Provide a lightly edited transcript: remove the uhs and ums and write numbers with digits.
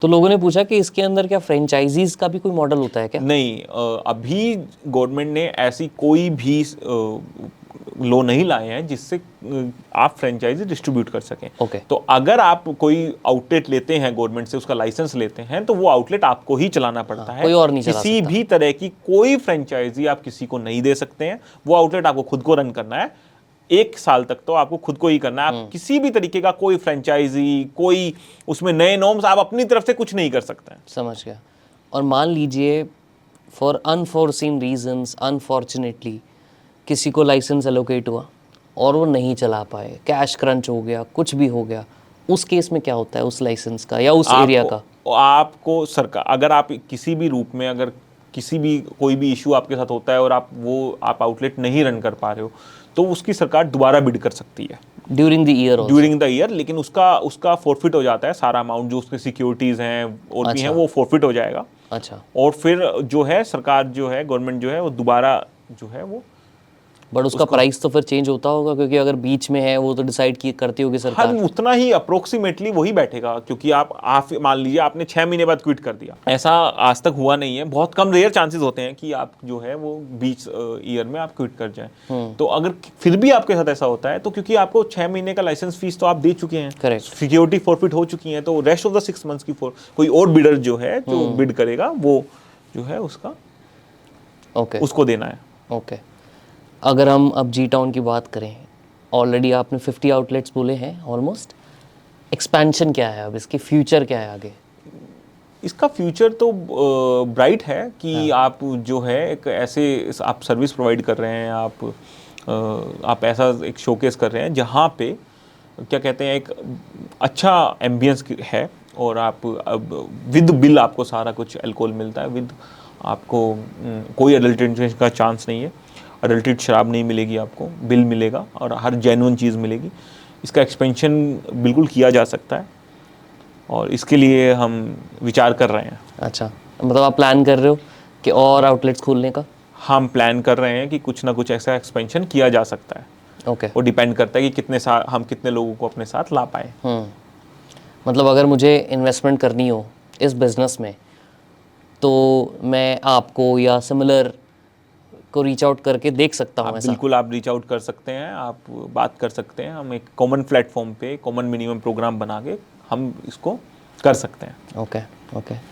तो लोगों ने पूछा कि इसके अंदर क्या फ्रेंचाइजीज का भी कोई मॉडल होता है क्या? नहीं, अभी गवर्नमेंट ने ऐसी कोई भी लॉ नहीं लाए हैं जिससे आप फ्रेंचाइजी डिस्ट्रीब्यूट कर सकें। ओके। तो अगर आप कोई आउटलेट लेते हैं गवर्नमेंट से, उसका लाइसेंस लेते हैं, तो वो आउटलेट आपको ही चलाना पड़ता है। कोई और नहीं चला किसी सकता। भी तरह की कोई फ्रेंचाइजी आप किसी को नहीं दे सकते हैं। वो आउटलेट आपको खुद को रन करना है। 1 साल तक तो आपको खुद को ही करना है। आप किसी भी तरीके का कोई फ्रेंचाइजी, कोई उसमें नए नॉर्म्स आप अपनी तरफ से कुछ नहीं कर सकते हैं। समझ गया। और मान लीजिए फॉर अनफोर्सीन रीजंस, अनफॉर्चुनेटली किसी को लाइसेंस एलोकेट हुआ और वो नहीं चला पाए, कैश क्रंच हो गया, कुछ भी हो गया, उस केस में क्या होता है उस लाइसेंस का या उस एरिया का? आपको सरकार, अगर आप किसी भी रूप में, अगर किसी भी कोई भी इशू आपके साथ होता है और आप आउटलेट नहीं रन कर पा रहे हो, तो उसकी सरकार दोबारा बिड कर सकती है ड्यूरिंग द ईयर। लेकिन उसका फोरफिट हो जाता है सारा अमाउंट, जो उसके सिक्योरिटीज हैं और भी हैं, वो फोरफिट हो जाएगा। अच्छा। और फिर जो है सरकार जो है, गवर्नमेंट जो है, वो दोबारा जो है वो, बट उसका प्राइस तो फिर चेंज होता होगा, क्योंकि अगर बीच में है वो तो डिसाइड की करती होगी सरकार। हर उतना ही अप्रोक्सीमेटली वही बैठेगा, क्योंकि आप मान लीजिए आपने 6 महीने बाद क्विट कर दिया। ऐसा आज तक हुआ नहीं है, बहुत कम रेयर चांसेस होते हैं कि आप जो है वो बीच ईयर में आप क्विट कर जाएं। तो अगर फिर भी आपके साथ ऐसा होता है, तो क्योंकि आपको 6 महीने का लाइसेंस फीस तो आप दे चुके हैं, करेक्ट, सिक्योरिटी फॉरफिट हो चुकी है, तो रेस्ट ऑफ द 6 मंथ्स की कोई और बिडर जो है, जो बिड करेगा, वो जो है उसका उसको देना है। ओके। अगर हम अब जी टाउन की बात करें, ऑलरेडी आपने 50 आउटलेट्स बोले हैं ऑलमोस्ट। एक्सपेंशन क्या है अब, इसकी फ्यूचर क्या है आगे? इसका फ्यूचर तो ब्राइट है कि आप जो है एक ऐसे आप सर्विस प्रोवाइड कर रहे हैं, आप ऐसा एक शोकेस कर रहे हैं जहाँ पे क्या कहते हैं, एक अच्छा एम्बियंस है, और आप अब विद बिल आपको सारा कुछ अल्कोहल मिलता है, विद आपको कोई अडल्ट्रेशन का चांस नहीं है, अडल्ट्रेट शराब नहीं मिलेगी आपको, बिल मिलेगा और हर जेन्युइन चीज़ मिलेगी। इसका एक्सपेंशन बिल्कुल किया जा सकता है और इसके लिए हम विचार कर रहे हैं। अच्छा, मतलब आप प्लान कर रहे हो कि और आउटलेट्स खोलने का? हम प्लान कर रहे हैं कि कुछ ना कुछ ऐसा एक्सपेंशन किया जा सकता है। ओके। वो डिपेंड करता है कि हम कितने लोगों को अपने साथ ला पाए। मतलब अगर मुझे इन्वेस्टमेंट करनी हो इस बिज़नेस में, तो मैं आपको या सिमिलर को रीच आउट करके देख सकता हूँ? ऐसा बिल्कुल, आप रीच आउट कर सकते हैं, आप बात कर सकते हैं। हम एक कॉमन प्लेटफॉर्म पे कॉमन मिनिमम प्रोग्राम बना के हम इसको कर सकते हैं। ओके।